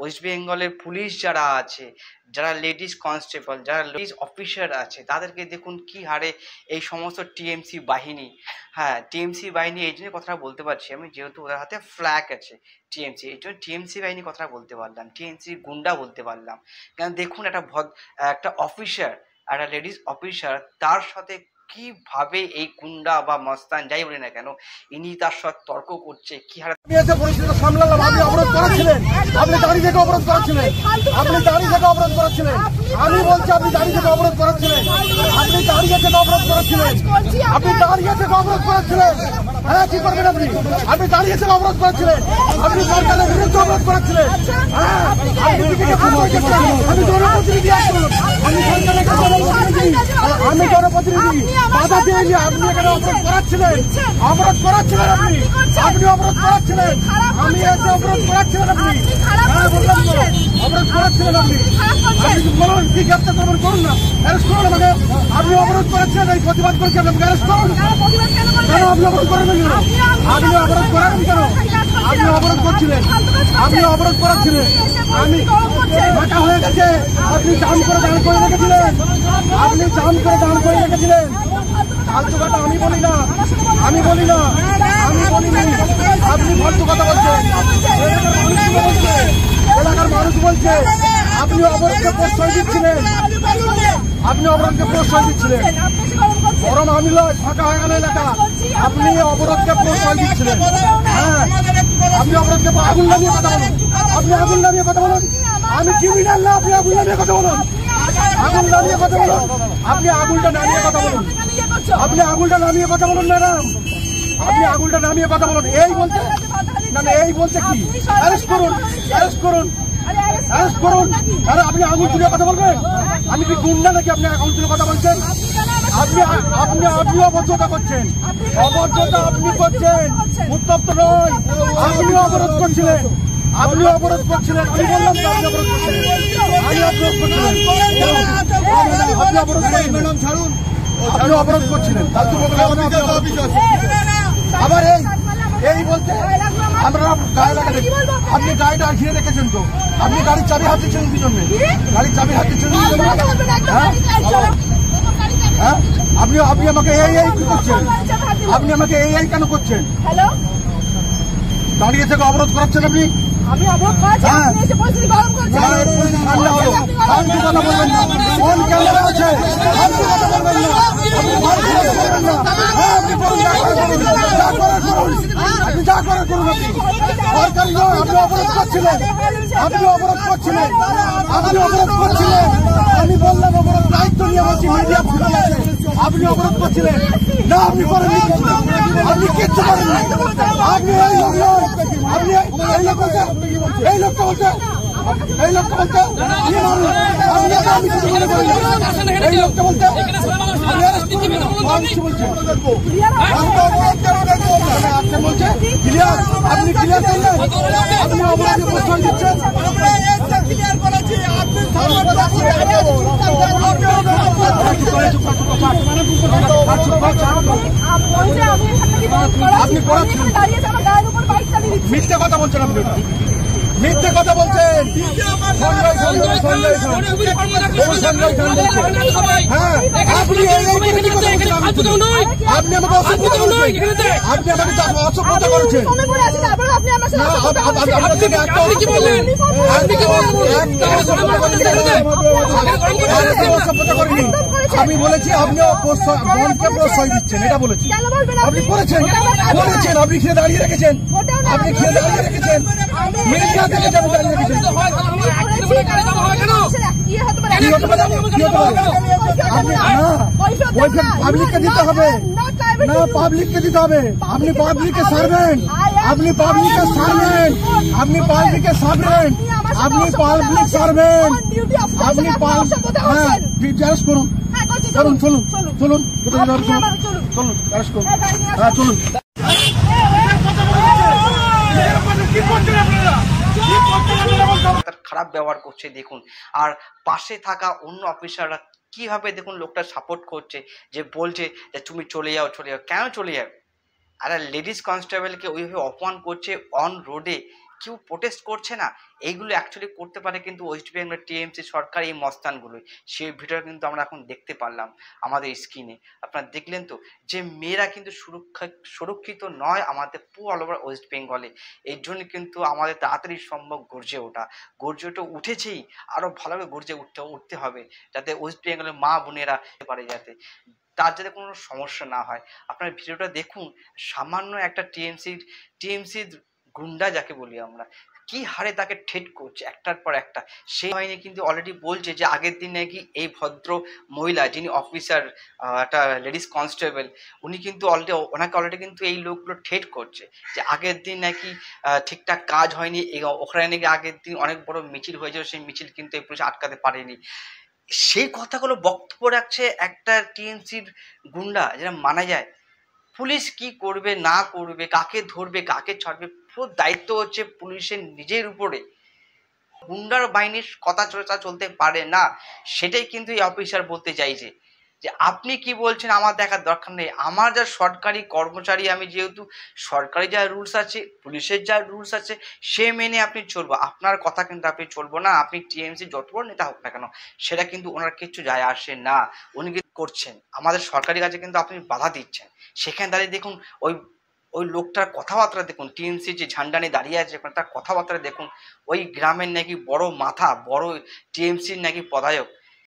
West বেঙ্গলের police যারা আছে, যারা লেডিস কনস্টেবল, যারা লেডিস অফিসার আছে, তাদেরকে দেখুন কি হারে এই সমস্ত টিএমসি বাহিনী, হ্যাঁ টিএমসি বাহিনী এই জন্য কথাটা বলতে পারছি আমি, যেহেতু ওদের হাতে ফ্ল্যাগ আছে টিএমসি, এই জন্য টিএমসি বাহিনী কথাটা বলতে পারলাম, টিএমসি গুন্ডা বলতে পারলাম। কারণ দেখুন একটা অফিসার, একটা লেডিস অফিসার, তার সাথে কিভাবে এই গুন্ডা বা মস্তান যাই বলি না কেন, ইনি তার সাথে তর্ক করছে কি হারে। পরিস্থিতি সামলালাম, আপনি অবরোধ করাচ্ছিলেন, আপনি দাঁড়িয়ে থেকে অবরোধ করাচ্ছিলেন, আপনি দাঁড়িয়ে থেকে অবরোধ করাচ্ছিলেন, আমি বলছি আপনি দাঁড়িয়ে থেকে অবরোধ করাচ্ছিলেন, আপনি দাঁড়িয়ে থেকে অবরোধ করাচ্ছিলেন, আপনি দাঁড়িয়ে থেকে অবরোধ করাচ্ছিলেন। হ্যাঁ কি করবেন আপনি? আপনি দাঁড়িয়ে থেকে অবরোধ করাচ্ছিলেন, আপনি সরকারের বিরুদ্ধে অবরোধ করাচ্ছিলেন। হ্যাঁ আমি জনপ্রতিনিধি, আমি সরকারের জনপ্রতিনিধি, আমি জনপ্রতিনিধি, বাধা দিইনি। আপনি এখানে অবরোধ করাচ্ছিলেন, অবরোধ করাচ্ছিলেন, আপনি অবরোধ করাচ্ছিলেন, আমি এসে অবরোধ করাচ্ছিলেন, আপনি হ্যাঁ বললাম তো অবরোধ করাচ্ছিলেন। আপনি বলুন কি গ্রেপ্তার করবেন, করুন না, অ্যারেস্ট করুন আমাকে। আপনি অবরোধ করাচ্ছিলেন, এই প্রতিবাদ করছেন, আমাকে অ্যারেস্ট করুন। কেন আপনি অবরোধ করবেন কেন? আপনি অবরোধ করাবেন কেন? আপনি অবরোধ করছিলেন, আপনি অবরোধ করাচ্ছিলেন, আমি ফাঁকা হয়ে গেছে, আপনি জাম করে দাঁড় করে রেখেছিলেন, আপনি জাম করে দাঁড় করে রেখেছিলেন। ফালতু কথা আমি বলি না, আমি বলি না, আমি বলিনি, আপনি ফালতু কথা বলছেন। এলাকার মানুষ বলছে আপনি অবরোধকে প্রশ্রয় দিচ্ছিলেন, আপনি অবরোধকে প্রশ্রয় দিচ্ছিলেন। গরম আমি লয়, ফাঁকা হয়ে গেল এলাকা, আপনি অবরোধকে প্রশ্রয় দিচ্ছিলেন। হ্যাঁ আপনি অবরোধকে আগুন নামিয়ে কথা বলুন, আপনি আগুন নামিয়ে কথা বলুন, আমি ক্রিমিনাল না, আপনি আগুন নামিয়ে কথা বলুন, আগুন নামিয়ে কথা বলুন, আপনি আগুনটা নামিয়ে কথা বলুন, আপনি আগুনটা নামিয়ে কথা বলুন ম্যাডাম, আপনি আগুনটা নামিয়ে কথা বলুন। এই বলতে না, এই বলতে কি? অ্যারেস্ট করুন, অ্যারেস্ট করুন, অ্যারেস্ট করুন। আরে আপনি আগুন তুলে কথা বলবেন? আমি কি গুন্ডা নাকি আপনি আগুন তুলে কথা বলছেন? আপনি আপনি অভদ্রতা করছেন, অভদ্রতা আপনি করছেন, উত্তপ্ত নয়। আপনি অবরোধ করছিলেন, আপনি অবরোধ করছিলেন, আমি বললাম তো আপনি অবরোধ করছিলেন, আমি অবরোধ করছিলেন, আপনি অবরোধ করেন ম্যাডাম, ছাড়ুন, আপনি অবরোধ করছিলেন। আবার এই বলতে আমরা গায়ে লাগাতে, আপনি গাড়িটা ঘিরে রেখেছেন তো, আপনি গাড়ির চাবি হাত দিচ্ছেন কি জন্য? গাড়ির চাবি হাত দিচ্ছেন কি জন্য? হ্যাঁ আপনি আমাকে এই কি করছেন? আপনি আমাকে এই কেন করছেন? দাঁড়িয়ে থেকে অবরোধ করাচ্ছেন আপনি। আমি অবরোধ করেছি, আপনি এসে পরিস্থিতি গরম করছেন। আপনি কথা বলবেন না, ফোন ক্যামেরা আছে, আপনি কথা বলবেন না, আপনি করুন, আপনি যা করার করুন, আপনি সরকারি নয়, আপনি অবরোধ করছিলেন, আপনি অবরোধ করছিলেন, আপনি অবরোধ করছিলেন। আমি বললাম অবরোধ দায়িত্ব নিয়ে বলছি, মিডিয়া ফুটে আছে, আপনি অবরোধ করছিলেন না, আপনি করেননি, আপনি কিচ্ছু করেননি, আপনি এই লোক নয়, আপনি এই লোক বলতে, এই লোকটা বলতে, এই লোকটা বলতে আমি কিছু মনে করি না, এই লোকটা বলতে আপনি বলছেন ক্লিয়ার, আপনি ক্লিয়ার করলেন, আপনি অবরোধে প্রশ্রয় দিচ্ছেন। আপনি মিথ্যে কথা বলছেন, আপনি মিথ্যে কথা বলছেন। হ্যাঁ আপনি আমাকে অসভ্যতা করেছেন, আপনি আমাকে অসভ্যতা করেছেন। অসভ্যতা করিনি, আমি বলেছি আপনি বনকে প্রশ্রয় দিচ্ছেন, এটা বলেছি। আপনি করেছেন, আপনি খেয়ে দাঁড়িয়ে রেখেছেন, আপনি খেয়ে দাঁড়িয়ে রেখেছেন, মিডিয়া থেকে যাবে দাঁড়িয়ে রেখেছেন। পাবলিককে দিতে হবে না, পাবলিককে দিতে হবে, আপনি পাবলিককে সারবেন, আপনি পাবলিককে সারবেন, আপনি পাবলিককে সারবেন, আপনি পাবলিক সারবেন, আপনি হ্যাঁ জিজ্ঞাসা করুন, চলুন চলুন চলুন চলুন জিজ্ঞাসা করুন, হ্যাঁ চলুন। খারাপ ব্যবহার করছে দেখুন, আর পাশে থাকা অন্য অফিসাররা কিভাবে দেখুন লোকটা সাপোর্ট করছে, যে বলছে যে তুমি চলে যাও, কেন চলে যাও? আর লেডিস কনস্টেবলকে ওইভাবে অপমান করছে অন রোডে, কেউ প্রোটেস্ট করছে না, এইগুলো অ্যাকচুয়ালি করতে পারে কিন্তু ওয়েস্ট বেঙ্গল টিএমসি সরকার, এই মস্তানগুলোই। সেই ভিডিও কিন্তু আমরা এখন দেখতে পারলাম আমাদের স্ক্রিনে। আপনারা দেখলেন তো যে মেয়েরা কিন্তু সুরক্ষিত নয় আমাদের পুরো অল ওভার ওয়েস্ট বেঙ্গলে। এর জন্য কিন্তু আমাদের তাড়াতাড়ি সম্ভব গর্জে উঠেছেই, আরও ভালোভাবে উঠতে হবে, যাতে ওয়েস্ট বেঙ্গলের মা বোনেরা পারে, যাতে তার যাতে কোনো সমস্যা না হয়। আপনার ভিডিওটা দেখুন, সামান্য একটা টিএমসির গুন্ডা যাকে বলি আমরা, কি হারে তাকে ঠেট করছে একটার পর একটা। সেই বাহিনী কিন্তু অলরেডি বলছে যে আগের দিন নাকি এই ভদ্র মহিলা যিনি অফিসার, একটা লেডিস কনস্টেবল, উনি কিন্তু ওনাকে অলরেডি কিন্তু এই লোকগুলো ঠেট করছে যে আগের দিন নাকি ঠিকঠাক কাজ হয়নি, ওখানে নাকি আগের দিন অনেক বড় মিছিল হয়েছিল, সেই মিছিল কিন্তু এই পুলিশ আটকাতে পারেনি। সেই কথাগুলো বক্তব্য রাখছে একটা টিএমসির গুন্ডা, যেটা মানা যায়। পুলিশ কি করবে না করবে, কাকে ধরবে কাকে ছাড়বে, পুরো দায়িত্ব হচ্ছে পুলিশের নিজের উপরে। গুন্ডার বাহিনীর কথা চলতে পারে না, সেটাই কিন্তু এই অফিসার বলতে চাইছে যে আপনি কি বলছেন আমার দেখার দরকার নেই। আমার যা সরকারি কর্মচারী, আমি যেহেতু সরকারি যা রুলস আছে, পুলিশের যা রুলস আছে, সে মেনে আপনি চলবো, আপনার কথা কিন্তু আপনি চলবো না। আপনি টিএমসি যত বড় নেতা হোক না কেন, সেটা কিন্তু ওনার কিচ্ছু যায় আসে না। উনি কিন্তু করছেন আমাদের সরকারি কাজে, কিন্তু আপনি বাধা দিচ্ছেন। সেখানে দাঁড়িয়ে দেখুন ওই ওই লোকটার কথাবার্তা দেখুন, টিএমসি যে ঝান্ডা নিয়ে দাঁড়িয়ে আছে তার কথাবার্তা দেখুন। ওই গ্রামের নাকি বড় মাথা, বড় টিএমসির নাকি পদায়ক,